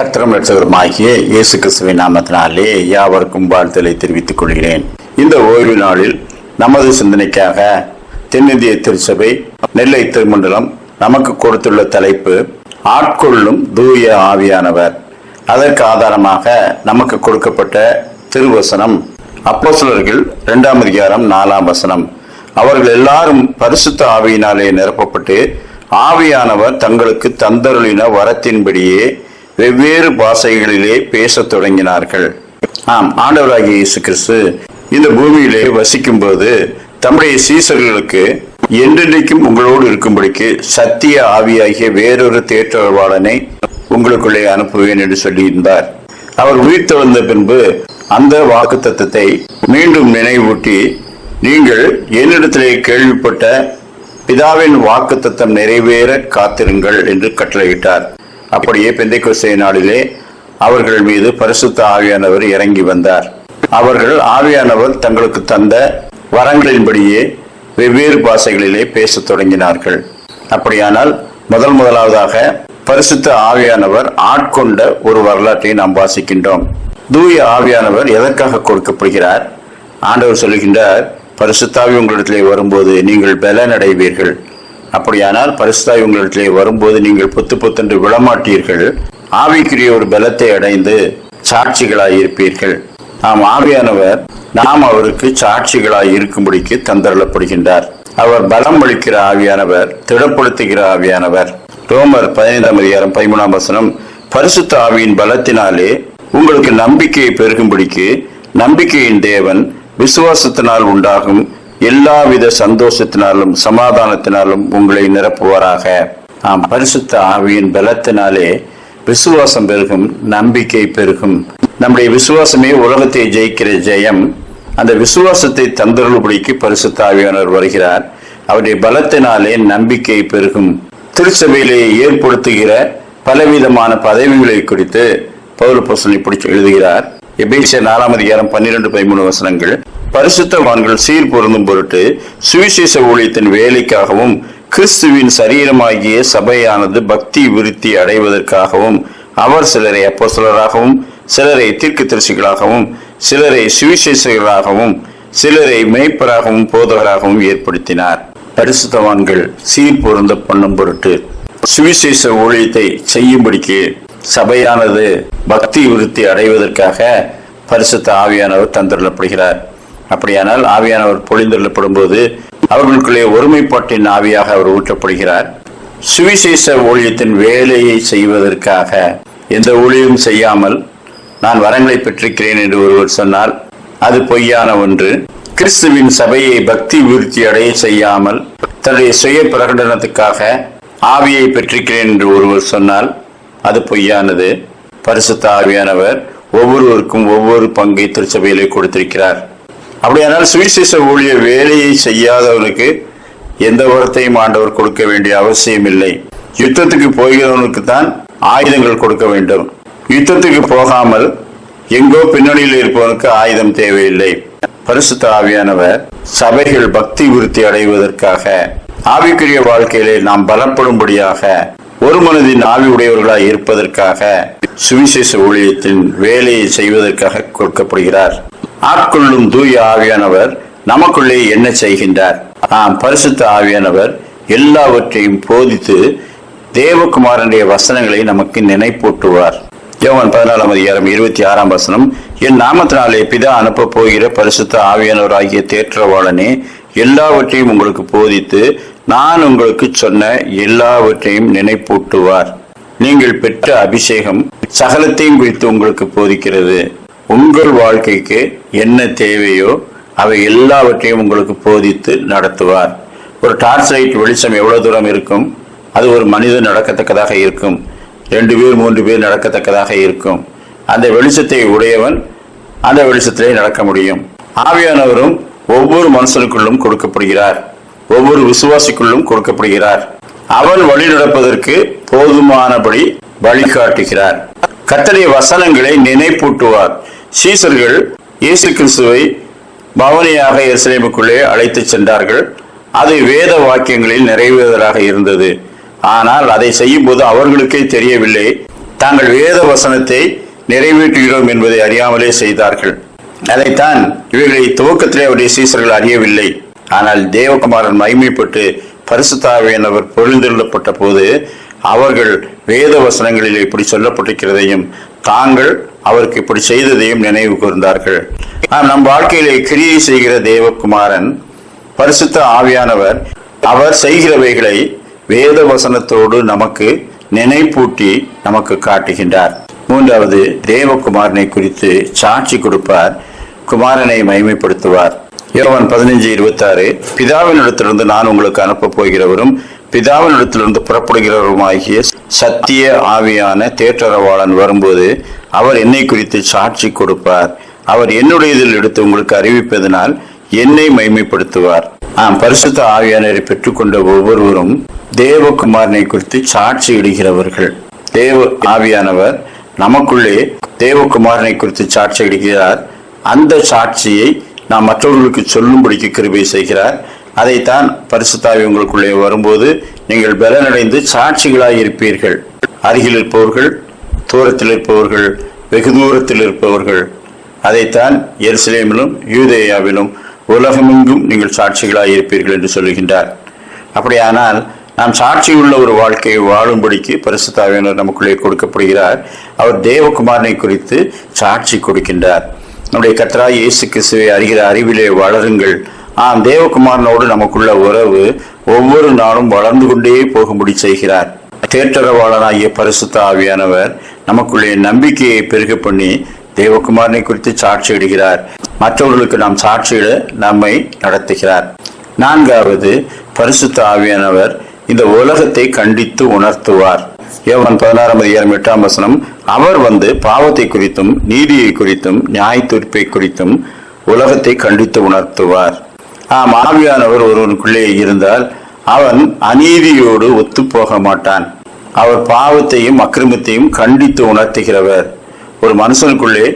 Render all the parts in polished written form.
கர்த்தரும் இரட்சகருமாகிய இயேசு கிறிஸ்துவின் நாமத்தினாலே யாவருக்கும் வாழ்த்துக்களை தெரிவித்துக் கொள்கிறேன். இந்த ஓய்வு நாளில் நமது சிந்தனைக்காக தென்னிந்திய திருச்சபை நெல்லை திருமண்டலம் நமக்கு கொடுத்துள்ள தலைப்பு ஆட்கொள்ளும் தூய ஆவியானவர். அதற்கு ஆதாரமாக நமக்கு கொடுக்கப்பட்ட திருவசனம் அப்போஸ்தலர்கள் 2ஆம் அதிகாரம் 4ஆம் வசனம். அவர்கள் எல்லாரும் பரிசுத்த ஆவியினாலே நிரப்பப்பட்டு ஆவியானவர் தங்களுக்கு தந்தருளின வரத்தின்படியே வெவ்வேறு பாஷைகளிலே பேசத் தொடங்கினார்கள். ஆண்டவராகிய இயேசு கிறிஸ்து இந்த பூமியிலே வசிக்கும் போது தம்முடைய சீசர்களுக்கு என்றென்றைக்கும் உங்களோடு இருக்கும்படிக்கு சத்திய ஆவியாகிய வேறொரு தேற்றவாளனை உங்களுக்குள்ளே அனுப்புவேன் என்று சொல்லியிருந்தார். அவர் உயிர்த்தெழுந்த பின்பு அந்த வாக்குத்தத்தத்தை மீண்டும் நினைவூட்டி, நீங்கள் என்னிடத்திலே கேள்விப்பட்ட பிதாவின் வாக்குத்தத்தம் நிறைவேற காத்திருங்கள் என்று கட்டளையிட்டார். அப்படியே பெந்தைக்கோஸ்தே நாளிலே அவர்கள் மீது பரிசுத்த ஆவியானவர் இறங்கி வந்தார். அவர்கள் ஆவியானவர் தங்களுக்கு தந்த வரங்களின்படியே வெவ்வேறு பாஷைகளிலே பேசத் தொடங்கினார்கள். அப்படியானால் முதலாவதாக பரிசுத்த ஆவியானவர் ஆட்கொண்ட ஒரு வரலாற்றை நாம் வாசிக்கின்றோம். தூய ஆவியானவர் எதற்காக கொடுக்கப்படுகிறார்? ஆண்டவர் சொல்லுகின்றார், பரிசுத்தாவி உங்களிடத்திலே வரும்போது நீங்கள் பலன் அடைவீர்கள். அப்படியானால் பரிசுத்தாவி உங்களிடத்திலே வரும்போது நீங்கள் புத்தென்று விழமாட்டீர்கள், ஆவிக்குரிய ஒரு பலத்தை அடைந்து சாட்சிகளாய் இருப்பீர்கள். ஆவியானவர் நாம் அவருக்கு சாட்சிகளாய் இருக்கும்படிக்கு தந்தரப்படுகின்றார். அவர் பலம் அளிக்கிற ஆவியானவர், திடப்படுத்துகிற ஆவியானவர். ரோமர் 15ஆம் அதிகாரம் 13ஆம் வசனம், பரிசுத்த ஆவியின் பலத்தினாலே உங்களுக்கு நம்பிக்கையை பெருகும்படிக்கு நம்பிக்கையின் தேவன் விசுவாசத்தினால் உண்டாகும் எல்லாவித சந்தோஷத்தினாலும் சமாதானத்தினாலும் உங்களை நிரப்புவாராக. பரிசுத்த ஆவியின் பலத்தினாலே விசுவாசம் பெருகும், நம்பிக்கை பெருகும். நம்முடைய விசுவாசமே உலகத்தை ஜெயிக்கிற ஜெயம். அந்த விசுவாசத்தை தந்தருளும்படிக்கு பரிசுத்த ஆவியானவர் வருகிறார். அவருடைய பலத்தினாலே நம்பிக்கை பெருகும். திருச்சபையிலே ஏற்படுத்துகிற பலவிதமான பதவிகளை குறித்து பவுல் அப்போஸ்தலன் இப்படி எழுதுகிறார். எபேசியர் 4ஆம் அதிகாரம் 12-13 வசனங்கள். பரிசுத்தவான்கள் சீர் பொருந்தும் பொருட்டு சுவிசேஷ ஊழியத்தின் வேலைக்காகவும் கிறிஸ்துவின் சரீரமாகிய சபையானது பக்தி விருத்தி அடைவதற்காகவும் அவர் சிலரை அப்போஸ்தலராகவும் சிலரை தீர்க்கதரிசிகளாகவும் சிலரை சுவிசேஷகராகவும் சிலரை மேய்ப்பராகவும் போதகராகவும் ஏற்படுத்தினார். பரிசுத்தவான்கள் சீர் பொருந்த பண்ணும் பொருட்டு சுவிசேஷ ஊழியத்தை செய்யும்படிக்கு சபையானது பக்தி விருத்தி அடைவதற்காக பரிசுத்த ஆவியானவர் தந்தருளப்படுகிறார். அப்படியானால் ஆவியானவர் பொழிந்தருளப்படும் போது அவர்களுக்குள்ளே ஒருமைப்பாட்டின் ஆவியாக அவர் ஊற்றப்படுகிறார். சுவிசேஷ ஊழியத்தின் வேலையை செய்வதற்காக எந்த ஊழியம் செய்யாமல் நான் வரங்களை பெற்றிருக்கிறேன் என்று ஒருவர் சொன்னால் அது பொய்யான ஒன்று. கிறிஸ்துவின் சபையை பக்தி விருத்தி அடைய செய்யாமல் தன்னுடைய சுய பிரகடனத்துக்காக ஆவியை பெற்றிருக்கிறேன் என்று ஒருவர் சொன்னால் அது பொய்யானது. பரிசுத்த ஆவியானவர் ஒவ்வொருவருக்கும் ஒவ்வொரு பங்கை திருச்சபையிலே கொடுத்திருக்கிறார். அப்படியானால் சுவிசேஷ ஊழிய வேலையை செய்யாதவனுக்கு எந்த வரத்தையும் ஆண்டவர் கொடுக்க வேண்டிய அவசியம் இல்லை. யுத்தத்துக்கு போகிறவனுக்கு தான் ஆயுதங்கள் கொடுக்க வேண்டும். யுத்தத்துக்கு போகாமல் எங்கோ பின்னணியில் இருப்பவனுக்கு ஆயுதம் தேவையில்லை. பரிசுத்த ஆவியானவர் சபைகள் பக்தி விருத்தி அடைவதற்காக, ஆவிக்குரிய வாழ்க்கையிலே நாம் பலப்படும்படியாக, ஒரு மனதின் ஆவி உடையவர்களாய் இருப்பதற்காக, சுவிசேஷ ஊழியத்தின் வேலையை செய்வதற்காக கொடுக்கப்படுகிறார். ஆட்கொள்ளும் தூய ஆவியானவர் நமக்குள்ளே என்ன செய்கின்றார்? பரிசுத்த ஆவியானவர் எல்லாவற்றையும் போதித்து தேவகுமாரனுடைய வசனங்களை நமக்கு நினைப்பூட்டுவார். யோவான் 14ஆம் அதிகாரம் 26ஆம் வசனம், என் நாமத்தினாலே பிதா அனுப்ப போகிற பரிசுத்த ஆவியானவராகிய தேற்றவாளனே எல்லாவற்றையும் உங்களுக்கு போதித்து நான் உங்களுக்கு சொன்ன எல்லாவற்றையும் நினைப்பூட்டுவார். நீங்கள் பெற்ற அபிஷேகம் சகலத்தையும் குறித்து உங்களுக்கு போதிக்கிறது. உங்கள் வாழ்க்கைக்கு என்ன தேவையோ அவை எல்லாவற்றையும் உங்களுக்கு போதித்து நடத்துவார். ஒரு டார்ச் லைட் வெளிச்சம் எவ்வளவு தூரம் இருக்கும்? அது ஒரு மனிதன் நடக்கத்தக்கதாக இருக்கும். 2 பேர் 3 பேர் நடக்கத்தக்கதாக இருக்கும். அந்த வெளிச்சத்தை உடையவன் அந்த வெளிச்சத்திலே நடக்க முடியும். ஆவியானவரும் ஒவ்வொரு மனுஷனுக்குள்ளும் கொடுக்கப்படுகிறார். ஒவ்வொரு விசுவாசிக்குள்ளும் கொடுக்கப்படுகிறார். அவன் வழி நடப்பதற்கு போதுமானபடி வழிகாட்டுகிறார். கர்த்தருடைய வசனங்களை நினைப்பூட்டுவார். சீசர்கள் இயேசு கிறிஸ்துவை பவனியாக எருசலேமுக்குள்ளே அழைத்து சென்றார்கள். அது வேத வாக்கியங்களில் நிறைவேறுவதாக இருந்தது. ஆனால் அதை செய்யும் போது அவர்களுக்கே தெரியவில்லை தாங்கள் வேத வசனத்தை நிறைவேற்றுகிறோம் என்பதை அறியாமலே செய்தார்கள். அதைத்தான் இவர்களை துவக்கத்திலே அவருடைய சீசர்கள் அறியவில்லை. ஆனால் தேவகுமாரன் மகிமைப்பட்டு பரிசுத்த ஆவியானவர் பொழிந்தருளப்பட்ட போது அவர்கள் வேத வசனங்களில் இப்படி சொல்லப்பட்டிருக்கிறதையும் தாங்கள் அவருக்கு இப்படி செய்ததையும் நினைவு கூர்ந்தார்கள். நம் வாழ்க்கையிலே கிரியை செய்கிற தேவகுமாரன் பரிசுத்த ஆவியானவர் அவர் செய்கிறவைகளை வேத வசனத்தோடு நமக்கு நினைப்பூட்டி நமக்கு காட்டுகின்றார். மூன்றாவது, தேவகுமாரனை குறித்து சாட்சி கொடுப்பார், குமாரனை மகிமைப்படுத்துவார். யோவான் 15:26, பிதாவினிடத்திலிருந்து நான் உங்களுக்கு அனுப்ப போகிறவரும் பிதாவினிடத்திலிருந்து புறப்படுகிறவருமாகிய சத்திய ஆவியான தேற்றரவாளன் வரும்போது அவர் என்னை குறித்து சாட்சி கொடுப்பார். அவர் என்னுடையதில் எடுத்து உங்களுக்கு அறிவிப்பதனால் என்னை மகிமைப்படுத்துவார். பரிசுத்த ஆவியானவரை பெற்றுக்கொண்ட ஒவ்வொருவரும் தேவகுமாரனை குறித்து சாட்சி இடுகிறவர்கள். தேவ ஆவியானவர் நமக்குள்ளே தேவகுமாரனை குறித்து சாட்சி இடுகிறார். அந்த சாட்சியை நாம் மற்றவர்களுக்கு சொல்லும்படிக்கு கிருபை செய்கிறார். அதைத்தான் பரிசுத்த ஆவி உங்களுக்குள்ளே வரும்போது நீங்கள் பலனடைந்து சாட்சிகளாய் இருப்பீர்கள். அருகில் இருப்பவர்கள், தூரத்தில் இருப்பவர்கள், வெகு தூரத்தில் இருப்பவர்கள், அதைத்தான் எருசலேமிலும் யூதேயாவிலும் உலகமெங்கும் நீங்கள் சாட்சிகளாய் இருப்பீர்கள் என்று சொல்லுகின்றார். அப்படியானால் நாம் சாட்சியுள்ள ஒரு வாழ்க்கையை வாழும்படிக்கு பரிசுத்த ஆவியானவர் நமக்குள்ளே கொடுக்கப்படுகிறார். அவர் தேவகுமாரனை குறித்து சாட்சி கொடுக்கின்றார். நம்முடைய கர்த்தராகிய இயேசு கிறிஸ்துவை அறிகிற அறிவிலே வளருங்கள். தேவகுமாரனோடு நமக்குள்ள உறவு ஒவ்வொரு நாளும் வளர்ந்து கொண்டே போகும்படி செய்கிறார். தேற்றரவாளனாகிய பரிசுத்த ஆவியானவர் நமக்குள்ளே நம்பிக்கையை பெருக பண்ணி தேவகுமாரனை குறித்து சாட்சியிடுகிறார். மற்றவர்களுக்கு நாம் சாட்சியிட நம்மை நடத்துகிறார். நான்காவது, பரிசுத்த ஆவியானவர் இந்த உலகத்தை கண்டித்து உணர்த்துவார். யோவான் 16:8 அவர் வந்து பாவத்தை குறித்தும் நீதியை குறித்தும் நியாய தீர்ப்பை குறித்தும் உலகத்தை கண்டித்து உணர்த்துவார். ஆவியானவர் ஒருவனுக்குள்ளே இருந்தால் அவன் அநீதியோடு ஒத்து போக மாட்டான். அவர் பாவத்தையும் அக்கிரமத்தையும் கண்டித்து உணர்த்துகிறவர். ஒரு மனுஷனுக்குள்ளே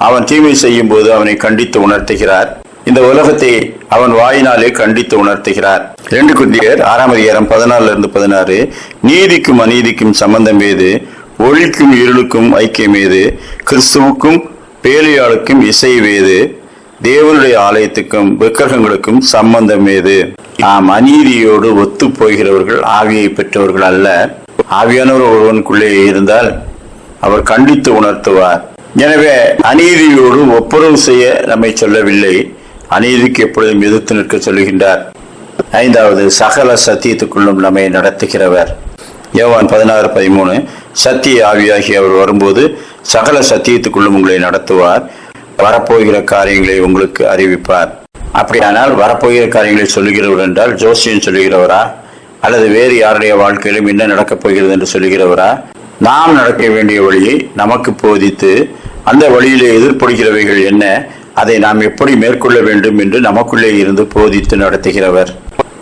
அவன் தீமை செய்யும் போது அவனை கண்டித்து உணர்த்துகிறார். இந்த உலகத்தை அவன் வாயினாலே கண்டித்து உணர்த்துகிறார். 2 கொரிந்தியர் 6:14-16, நீதிக்கும் அநீதிக்கும் சம்பந்தம் ஏது? ஒளிக்கும் இருளுக்கும் ஐக்கியம் ஏது? கிறிஸ்துவுக்கும் பேலியாளுக்கும் இசைவேது? தேவனுடைய ஆலயத்துக்கும் விக்கிரகங்களுக்கும் சம்பந்தம் ஏது? அநீதியோடு ஒத்து போகிறவர்கள் ஆவியை பெற்றவர்கள் அல்ல. ஆவியானவர் ஒருவனுக்குள்ளே இருந்தால் அவர் கண்டித்து உணர்த்துவார். எனவே அநீதியோடு ஒப்புரவு செய்ய நம்மை சொல்லவில்லை, அநீதிக்கு எப்பொழுதும் எதிர்த்து நிற்க சொல்லுகின்றார். 5வது, சகல சத்தியத்துக்குள்ளும் நம்மை நடத்துகிறவர். யோவான் 16:13, சத்திய ஆவியாகி அவர் வரும்போது சகல சத்தியத்துக்குள்ளும் உங்களை நடத்துவார், வரப்போகிற காரியங்களை உங்களுக்கு அறிவிப்பார். அப்படியானால் வரப்போகிற காரியங்களை சொல்லுகிறவர் என்றால் ஜோசியம் சொல்லுகிறவரா அல்லது வேறு யாருடைய வாழ்க்கையிலும் என்ன நடக்கப் போகிறது என்று சொல்லுகிறவரா? நாம் நடக்க வேண்டிய வழியை நமக்கு போதித்து அந்த வழியிலே எதிர்ப்படுகிறவைகள் என்ன, அதை நாம் எப்படி மேற்கொள்ள வேண்டும் என்று நமக்குள்ளே இருந்து போதித்து நடத்துகிறவர்.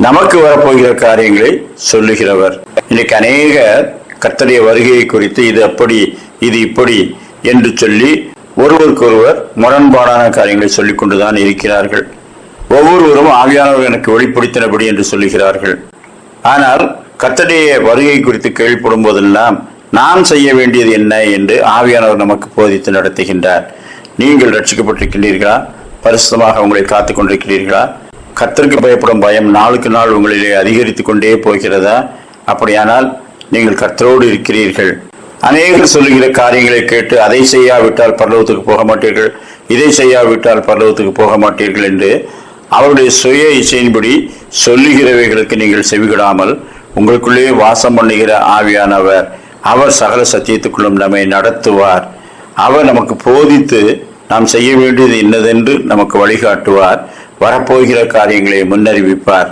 நமக்கு வரப்போகிற காரியங்களை சொல்லுகிறவர். இன்னைக்கு அநேக கர்த்தருடைய வருகையை குறித்து இது அப்படி இது இப்படி என்று சொல்லி ஒருவருக்கொருவர் முரண்பாடான காரியங்களை சொல்லிக் கொண்டுதான் இருக்கிறார்கள். ஒவ்வொருவரும் ஆவியானவர் எனக்கு வெளிப்படுத்தினபடி என்று சொல்லுகிறார்கள். ஆனால் கர்த்தருடைய வருகை குறித்து கேள்விப்படும் போதெல்லாம் நாம் செய்ய வேண்டியது என்ன என்று ஆவியானவர் நமக்கு போதித்து நடத்துகின்றார். நீங்கள் ரட்சிக்கப்பட்டிருக்கிறீர்களா? பரிசுத்தமாக உங்களை காத்துக் கொண்டிருக்கிறீர்களா? கர்த்தருக்கு பயப்படும் பயம் நாளுக்கு நாள் உங்களிலே அதிகரித்து கொண்டே போகிறதா? அப்படியானால் நீங்கள் கர்த்தரோடு இருக்கிறீர்கள். அநேகர் சொல்லுகிற காரியங்களை கேட்டு அதை செய்யாவிட்டால் பரலோகத்துக்கு போக மாட்டீர்கள், இதை செய்யாவிட்டால் பரலோகத்துக்கு போக மாட்டீர்கள் என்று அவருடைய சுய இச்சையின்படி சொல்லுகிறவைகளுக்கு நீங்கள் செவிவிடாமல் உங்களுக்குள்ளே வாசம் பண்ணுகிற ஆவியானவர் அவர் சகல சத்தியத்துக்குள்ளும் நம்மை நடத்துவார். அவர் நமக்கு போதித்து நாம் செய்ய வேண்டியது இன்னதென்று நமக்கு வழிகாட்டுவார். வரப்போகிற காரியங்களை முன்னறிவிப்பார்.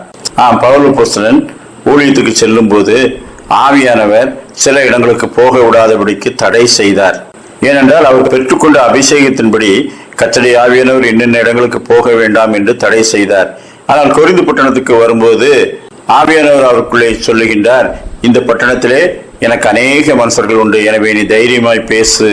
பவுல் அப்போஸ்தலன் ஊழியத்துக்கு செல்லும் போது ஆவியானவர் சில இடங்களுக்கு போக விடாதபடிக்கு தடை செய்தார். ஏனென்றால் அவர் பெற்றுக்கொண்ட அபிஷேகத்தின்படி கர்த்தருடைய ஆவியானவர் என்னென்ன இடங்களுக்கு போக வேண்டாம் என்று தடை செய்தார். ஆனால் கொரிந்து பட்டணத்துக்கு வரும்போது ஆவியானவர் அவருக்குள்ளே சொல்லுகின்றார், இந்த பட்டணத்திலே எனக்கு அநேக மனுஷர்கள் உண்டு, எனவே நீ தைரியமாய் பேசு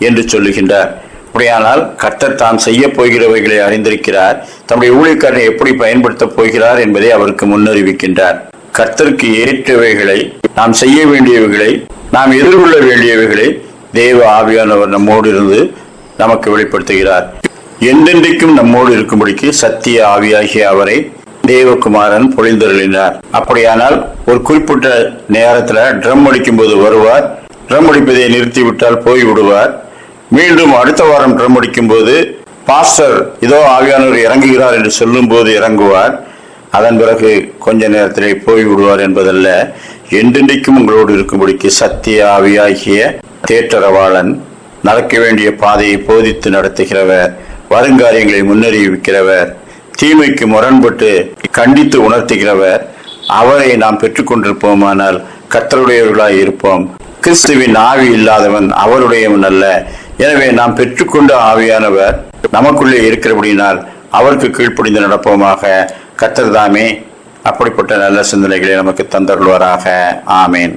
என்று சொல்லுகின்றார். அப்படியானால் கர்த்தர் தாம் செய்ய போகிறவைகளை அறிந்திருக்கிறார். தம்முடைய ஊழியக்காரனை எப்படி பயன்படுத்தப் போகிறார் என்பதை அவருக்கு முன்னறிவிக்கின்றார். கர்த்தருக்கு ஏற்றவைகளை, நாம் செய்ய வேண்டியவைகளை, நாம் எதிர்கொள்ள வேண்டியவைகளை தேவ ஆவியானவர் நம்மோடு இருந்து நமக்கு வெளிப்படுத்துகிறார். என்றென்றைக்கும் நம்மோடு இருக்கும்படிக்கு சத்திய ஆவியாகிய அவரை தேவகுமாரன் பொழிந்தருளினார். அப்படியானால் ஒரு குறிப்பிட்ட நேரத்துல ட்ரம் அடிக்கும் போது வருவார், ட்ரம் அடிப்பதை நிறுத்திவிட்டால் போய் விடுவார். மீண்டும் அடுத்த வாரம் ட்ரம் அடிக்கும் போது பாஸ்டர் இதோ ஆவியானவர் இறங்குகிறார் என்று சொல்லும் போது இறங்குவார். அதன் பிறகு கொஞ்ச நேரத்திலே போய் விடுவார் என்பதல்ல, என்றென்றைக்கும் உங்களோடு இருக்கும்படிக்கு சத்திய ஆவியாகிய தேற்றரவாளன், நடக்க வேண்டிய பாதையை போதித்து நடத்துகிறவர், வருங்காரியங்களை முன்னறிவிக்கிறவர், தீமைக்கு முரண்பட்டு கண்டித்து உணர்த்துகிறவர், அவரை நாம் பெற்றுக்கொண்டிருப்போமானால் கர்த்தருடையவர்களாய் இருப்போம். கிறிஸ்துவின் ஆவி இல்லாதவன் அவருடையவன் அல்ல. எனவே நாம் பெற்றுக்கொண்ட ஆவியானவர் நமக்குள்ளே இருக்கிறபடினால் அவருக்கு கீழ்ப்படிந்து நடப்போமாக. கர்த்தர் தாமே அப்படிப்பட்ட நல்ல சிந்தனைகளை நமக்கு தந்தருள்வாராக. ஆமேன்.